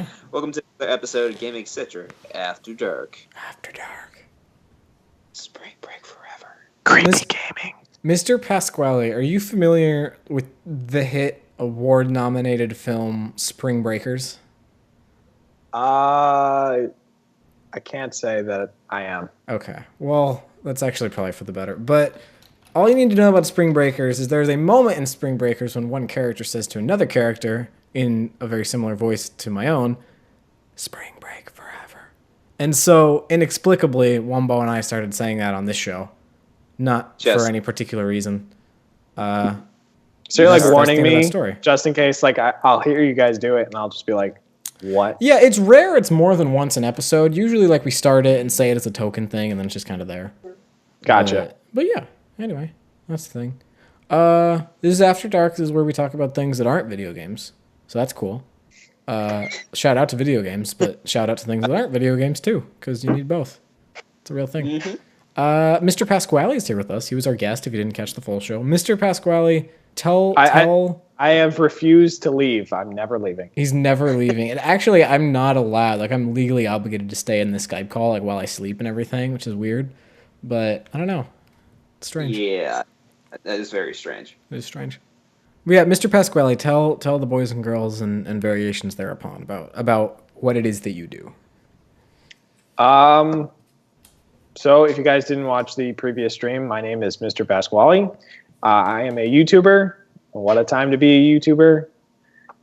Hi. Welcome to another episode of Gaming Etc After Dark. After Dark. Spring break forever. Creepy gaming. Mr. Pasquale, are you familiar with the hit award-nominated film Spring Breakers? I can't say that I am. Okay, well, that's actually probably for the better. But all you need to know about Spring Breakers is there's a moment in Spring Breakers when one character says to another character, in a very similar voice to my own, Spring Break forever. And so, inexplicably, Wombo and I started saying that on this show. Not for any particular reason. So you're like That's warning the end of that me, story. just in case. Like I'll hear you guys do it, and I'll just be like, "What?" Yeah, it's rare it's more than once an episode. Usually, like, we start it and say it as a token thing, and then it's just kind of there. Gotcha. But yeah, anyway, that's the thing. This is After Dark. This is where we talk about things that aren't video games. So that's cool. Shout out to video games, but shout out to things that aren't video games too, because you need both. It's a real thing. Mm-hmm. Mr. Pasquale is here with us. He was our guest if you didn't catch the full show. Mr. Pasquale, tell... I have refused to leave. I'm never leaving. He's never leaving. And actually, I'm not allowed. Like, I'm legally obligated to stay in this Skype call, like, while I sleep and everything, which is weird. But, I don't know. It's strange. Yeah, that is very strange. It is strange. But yeah, Mr. Pasquale, tell the boys and girls and variations thereupon about what it is that you do. So if you guys didn't watch the previous stream, my name is Mr. Pasquale. I am a YouTuber. What a time to be a YouTuber,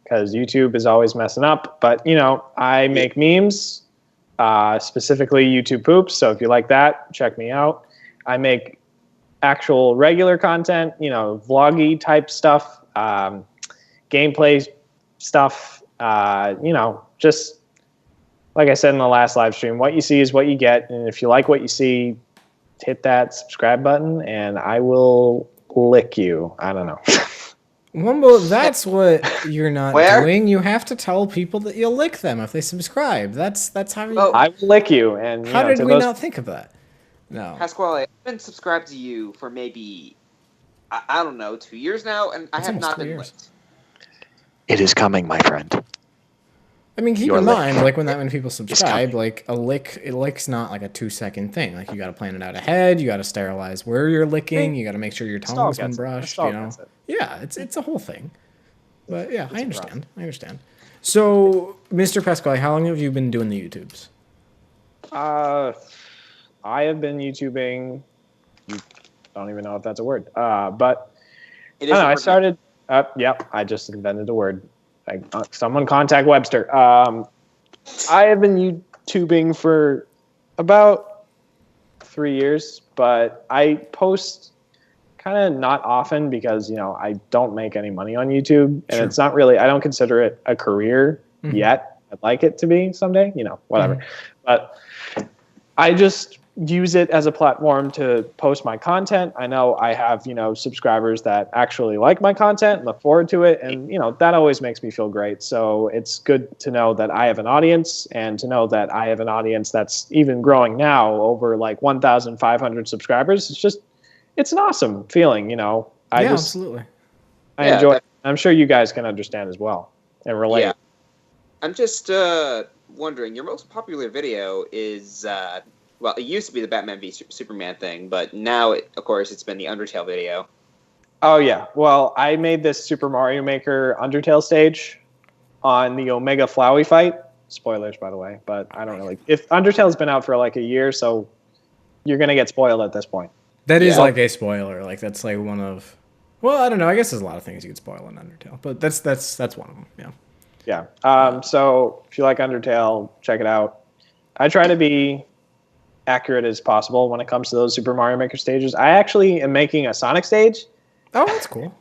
because YouTube is always messing up. But, you know, I make memes, specifically YouTube poops. So if you like that, check me out. I make actual regular content, you know, vloggy type stuff, gameplay stuff, you know, just like I said in the last live stream, what you see is what you get. And if you like what you see, hit that subscribe button and I will lick you. I don't know. Wumbo, that's what you're not Where? doing. You have to tell people that you'll lick them if they subscribe. That's how you... Oh. I will lick you. And you How know, did to we those- not think of that? No. Pasquale, I've been subscribed to you for maybe, I don't know, 2 years now, and I It's have almost not 3 been years. licked. It is coming, my friend. I mean, keep Your in lick mind, like, when that many people subscribe, coming. like, a lick's not like a 2-second thing. Like, you got to plan it out ahead. You got to sterilize where you're licking. You got to make sure your tongue's been brushed. You know, yeah, it's a whole thing. But yeah, I understand. So, Mr. Pasquale, how long have you been doing the YouTubes? I have been YouTubing. I don't even know if that's a word. But I It don't know. I a word. started. Yep, I just invented a word. Someone contact Webster. I have been YouTubing for about 3 years, but I post kind of not often because, you know, I don't make any money on YouTube, and Sure. it's not really. I don't consider it a career yet. I'd like it to be someday. You know, whatever. But I just use it as a platform to post my content. I know I have, you know, subscribers that actually like my content and look forward to it. And, you know, that always makes me feel great. So it's good to know that I have an audience, and to know that I have an audience that's even growing now over like 1,500 subscribers. It's an awesome feeling, you know. Absolutely. I enjoy it. I'm sure you guys can understand as well and relate. Yeah. I'm just wondering, your most popular video is, well, it used to be the Batman v Superman thing, but now, of course, it's been the Undertale video. Oh, yeah. Well, I made this Super Mario Maker Undertale stage on the Omega Flowey fight. Spoilers, by the way, but I don't really... If Undertale's been out for like a year, so you're going to get spoiled at this point. That is Yeah. like a spoiler. Like, that's like one of... Well, I don't know. I guess there's a lot of things you could spoil in Undertale, but that's one of them, yeah. Yeah. So if you like Undertale, check it out. I try to be accurate as possible when it comes to those Super Mario Maker stages. I actually am making a Sonic stage. Oh, that's cool.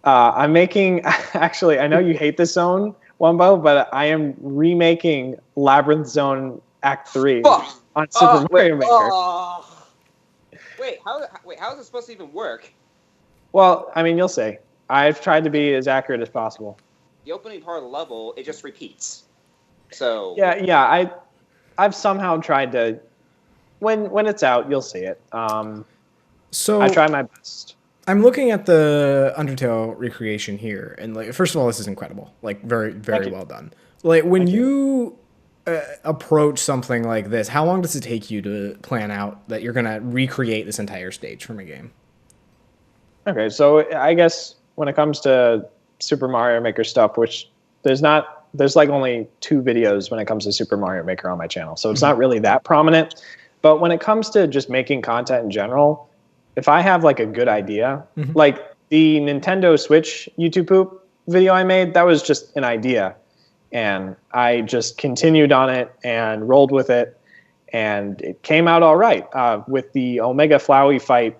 I'm making... Actually, I know you hate this zone, Wumbo, but I am remaking Labyrinth Zone Act 3 on Super Mario Maker. Wait, how is it supposed to even work? Well, I mean, you'll see. I've tried to be as accurate as possible. The opening part of the level, it just repeats. So Yeah. I've somehow tried to. When it's out, you'll see it. So I try my best. I'm looking at the Undertale recreation here, and like, first of all, this is incredible. Like, very, very well done. Like when you approach something like this, how long does it take you to plan out that you're gonna recreate this entire stage from a game? Okay, so I guess when it comes to Super Mario Maker stuff, which there's like only 2 videos when it comes to Super Mario Maker on my channel, so it's not really that prominent. But when it comes to just making content in general, if I have like a good idea, like the Nintendo Switch YouTube poop video I made, that was just an idea. And I just continued on it and rolled with it. And it came out all right. With the Omega Flowey fight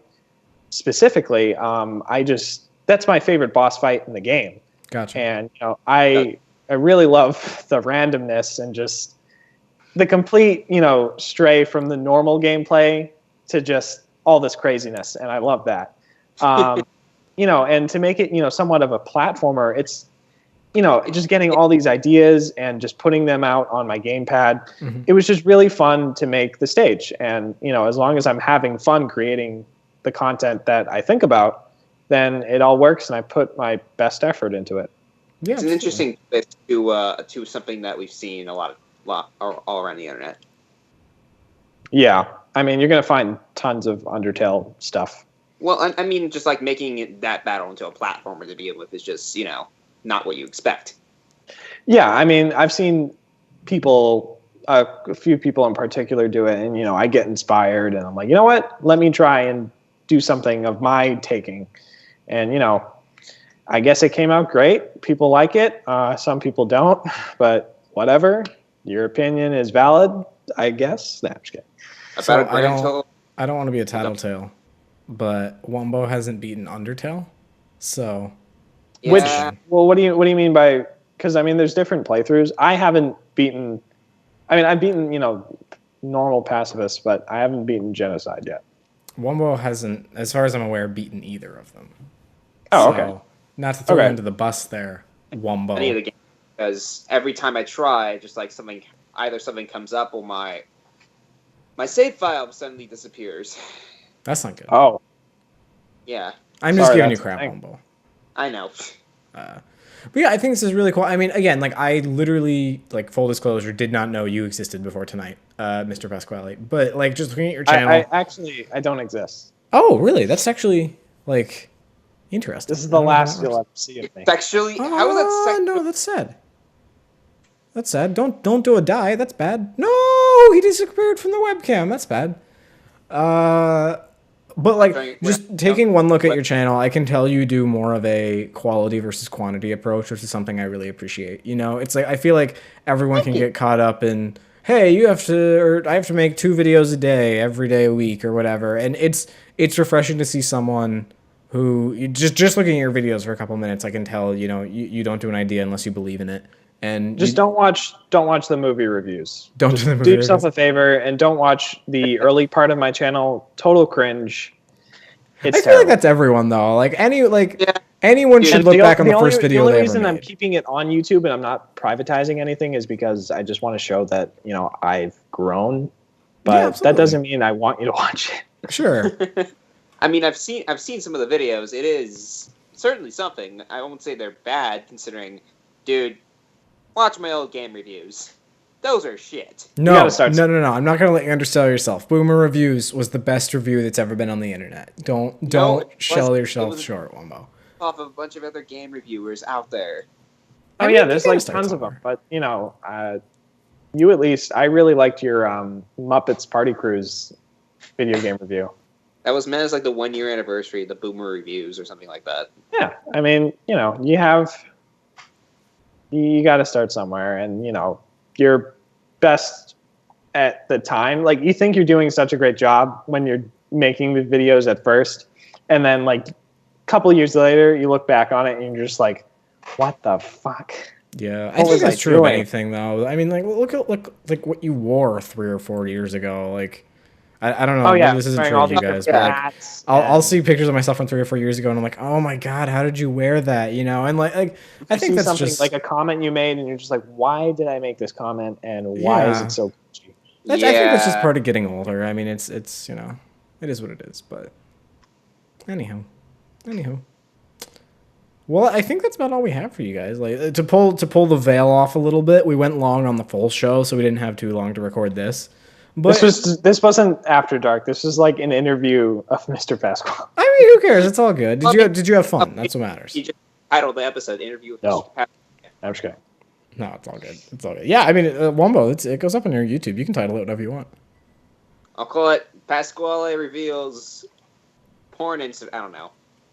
specifically, that's my favorite boss fight in the game. Gotcha. And I really love the randomness and just the complete, stray from the normal gameplay to just all this craziness, and I love that. And to make it, somewhat of a platformer, it's, just getting all these ideas and just putting them out on my gamepad. It was just really fun to make the stage, and as long as I'm having fun creating the content that I think about, then it all works, and I put my best effort into it. Yeah, it's an interesting twist to something that we've seen a lot all around the internet. Yeah, I mean, you're gonna find tons of Undertale stuff. Well, I mean, just like making that battle into a platformer to begin with is just not what you expect. Yeah, I mean, I've seen people, a few people in particular, do it, and I get inspired, and I'm like, you know what? Let me try and do something of my taking, and I guess it came out great. People like it. Some people don't, but whatever. Your opinion is valid, I guess. Nah, I'm just kidding. So I don't want to be a tattletale, but Wumbo hasn't beaten Undertale, so. Yeah. What do you mean by? Because I mean, there's different playthroughs. I haven't beaten. I mean, I've beaten normal pacifist, but I haven't beaten genocide yet. Wumbo hasn't, as far as I'm aware, beaten either of them. Oh, so, okay. Not to throw you under the bus there, Wumbo. Any of the games, because every time I try, just like either something comes up or my save file suddenly disappears. That's not good. Oh. Yeah. I'm just giving you crap, Wumbo. I know. But yeah, I think this is really cool. I mean, again, like I literally, like full disclosure, did not know you existed before tonight, Mr. Pasquale. But like just looking at your channel, I don't exist. Oh, really? That's actually like interesting. This is the last you'll ever see of me. Sexually? How is that sexual? No, that's sad. That's sad. Don't do a die. That's bad. No, he disappeared from the webcam. That's bad. But like just taking one look at your channel, I can tell you do more of a quality versus quantity approach, which is something I really appreciate. It's like I feel like everyone can get caught up in, hey, you have to, or I have to make 2 videos a day, every day a week, or whatever. And it's refreshing to see someone who just looking at your videos for a couple minutes, I can tell you don't do an idea unless you believe in it. And just don't watch the movie reviews. Don't just do the movie do reviews. yourself a favor and don't watch the early part of my channel. Total cringe. I feel like that's everyone though. Like anyone should look back on the first video. The only reason I'm keeping it on YouTube and I'm not privatizing anything is because I just want to show that I've grown. But that doesn't mean I want you to watch it. Sure. I mean, I've seen some of the videos. It is certainly something. I won't say they're bad, considering, dude. Watch my old game reviews. Those are shit. No. I'm not gonna let you undersell yourself. Boomer Reviews was the best review that's ever been on the internet. Don't sell yourself short, Wumbo. Off of a bunch of other game reviewers out there. Oh yeah, there's like tons of them. But you at least, I really liked your Muppets Party Cruise video game review. That was meant as like the 1-year anniversary of the Boomer Reviews or something like that. Yeah, I mean, you got to start somewhere, and you're best at the time. Like you think you're doing such a great job when you're making the videos at first, and then like a couple years later, you look back on it and you're just like, "What the fuck?" Yeah, I think that's true of anything though. I mean, like look what you wore 3 or 4 years ago. Like I don't know. Oh yeah, this isn't true of you guys, but like, I'll see pictures of myself from 3 or 4 years ago, and I'm like, oh my god, how did you wear that? And like I think that's just like a comment you made, and you're just like, why did I make this comment, and why is it so cringy? I think that's just part of getting older. I mean, it's it is what it is. But anyhow, Well, I think that's about all we have for you guys. Like to pull the veil off a little bit. We went long on the full show, so we didn't have too long to record this. But This wasn't After Dark. This was like an interview of Mr. Pasquale. I mean, who cares? It's all good. Did you have fun? That's what matters. You just titled the episode "Interview with No. Mr. Pasquale." I'm just kidding. No, it's all good. It's all good. Yeah, I mean, Wombo, it goes up on your YouTube. You can title it whatever you want. I'll call it Pasquale reveals porn incident. I don't know.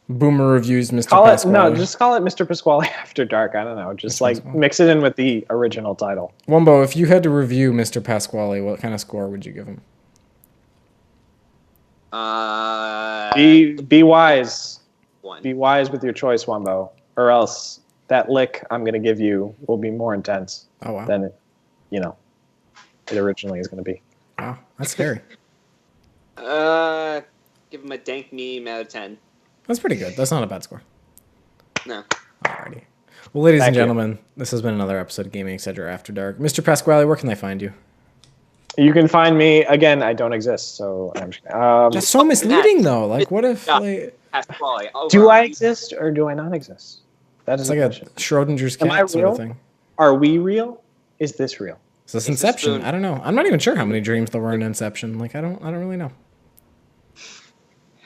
Boomer reviews Mr. Call it Pasquale. just call it Mr. Pasquale After Dark. I don't know. Just Mr. like Pasquale. mix it in with the original title. Wombo, if you had to review Mr. Pasquale, what kind of score would you give him? Be wise. One. Be wise with your choice, Wombo, or else that lick I'm gonna give you will be more intense Oh, wow. than it originally is gonna be. Wow, that's scary. Give him a dank meme out of 10. That's pretty good. That's not a bad score. No. Alrighty. Well, ladies and Thank you. gentlemen, this has been another episode of Gaming Etc After Dark. Mr. Pasquale, where can they find you? You can find me again. I don't exist, so I'm just. That's so misleading, though. Like, what if like Pasquale. Do I exist or do I not exist? That it's is like the a question. Schrodinger's Am I cat sort of real? thing? Are we real? Is this real? Is this It's a Inception? spoon. I don't know. I'm not even sure how many dreams there were in Inception. Like, I don't really know.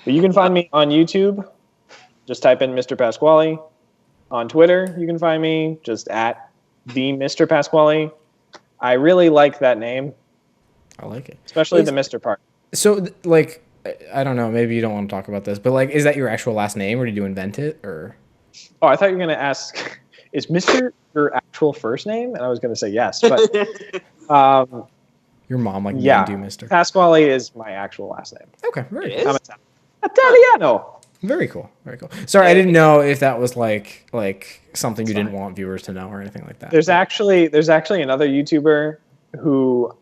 But you can find me on YouTube. Just type in Mr. Pasquale. On Twitter, you can find me just at the Mr. Pasquale. I really like that name, I like it. especially Is- the Mr. part. So, like, I don't know. Maybe you don't want to talk about this, but like, is that your actual last name, or did you invent it, or? Oh, I thought you were going to ask, is Mr. your actual first name? And I was going to say yes. But Your mom like yeah, named you Mister. Pasquale is my actual last name. Okay, very It cool. is? I'm Italiano. Very cool. Very cool. Sorry, I didn't know if that was like something you didn't want viewers to know or anything like that. There's actually another YouTuber who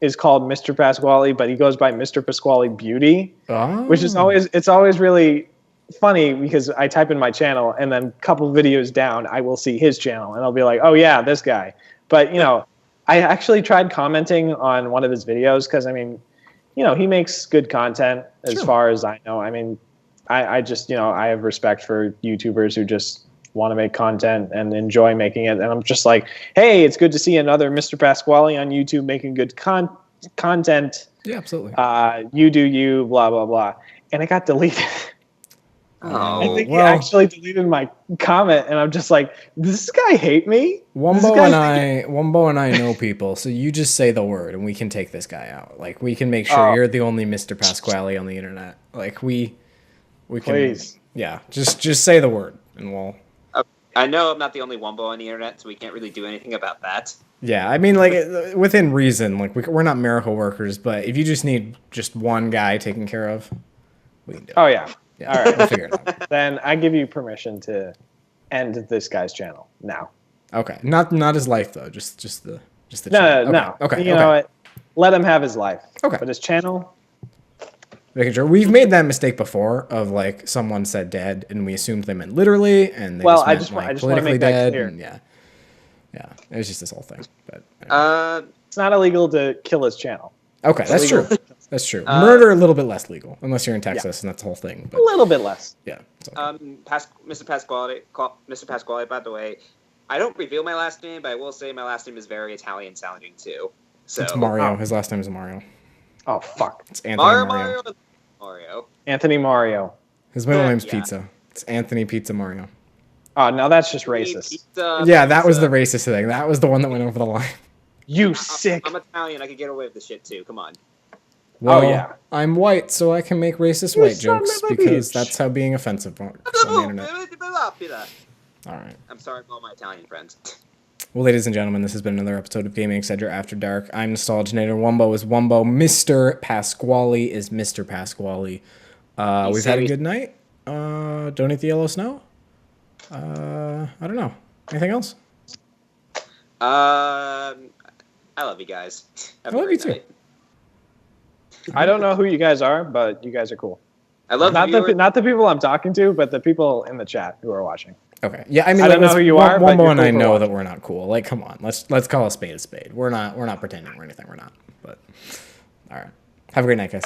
is called Mr. Pasquale, but he goes by Mr. Pasquale Beauty, which is always really funny because I type in my channel and then a couple videos down I will see his channel and I'll be like, oh yeah, this guy. But I actually tried commenting on one of his videos because I mean, he makes good content as Sure. far as I know. I mean, I just I have respect for YouTubers who just want to make content and enjoy making it. And I'm just like, hey, it's good to see another Mr. Pasquale on YouTube making good content. Yeah, absolutely. You do you, blah, blah, blah. And it got deleted. Oh. I think he well. actually deleted my comment. And I'm just like, does this guy hate me? Does this Wombo guy and I know people, so you just say the word and we can take this guy out. Like we can make sure Oh. you're the only Mr. Pasquale on the internet. Like we can. Please. Yeah, just say the word and we'll. I know I'm not the only Wombo on the internet, so we can't really do anything about that. Yeah, I mean, like within reason. Like we're not miracle workers, but if you just need just one guy taken care of, we can do it. Oh, yeah. Yeah, all right. we'll figure it out. Then I give you permission to end this guy's channel now. Okay, not his life though. Just the No, channel. no. Okay. You know what? Let him have his life. Okay. But his channel, Making sure we've made that mistake before of like someone said dead and we assumed they meant literally and they Well, just I meant just like wanna politically make that dead. clear. And yeah, it was just this whole thing. But it's not illegal to kill his channel. okay, that's legal. true. That's true. Murder a little bit less legal unless you're in Texas Yeah. and that's the whole thing. A But little bit less. yeah, it's okay. Mr. Pasquale, by the way, I don't reveal my last name, but I will say my last name is very Italian sounding too. So it's Mario. His last name is Mario. Oh, fuck. It's Anthony Mario. Mario. Anthony Mario. His middle name's Yeah. Pizza. It's Anthony Pizza Mario. Oh, now that's just racist. Pizza, Yeah, that was pizza. the racist thing. That was the one that went over the line. You sick. I'm Italian. I could get away with this shit too. Come on. Well, yeah. I'm white, so I can make racist You white son jokes of a because bitch. that's how being offensive works on the internet. All right. I'm sorry for all my Italian friends. Well, ladies and gentlemen, this has been another episode of Gaming Etc After Dark. I'm Nostalginator. Wombo is Wombo. Mr. Pasquale is Mr. Pasquale. We've had a good night. Don't eat the yellow snow. I don't know. Anything else? I love you guys. Have a I love you great too. night. I don't know who you guys are, but you guys are cool. I love Not viewers. the people I'm talking to, but the people in the chat who are watching. Okay. Yeah, I mean, I don't know who you are, but Wombo you're and cool I for know watching. that we're not cool. Like, come on, let's call a spade a spade. We're not pretending we're anything. We're not. But all right. Have a great night, guys.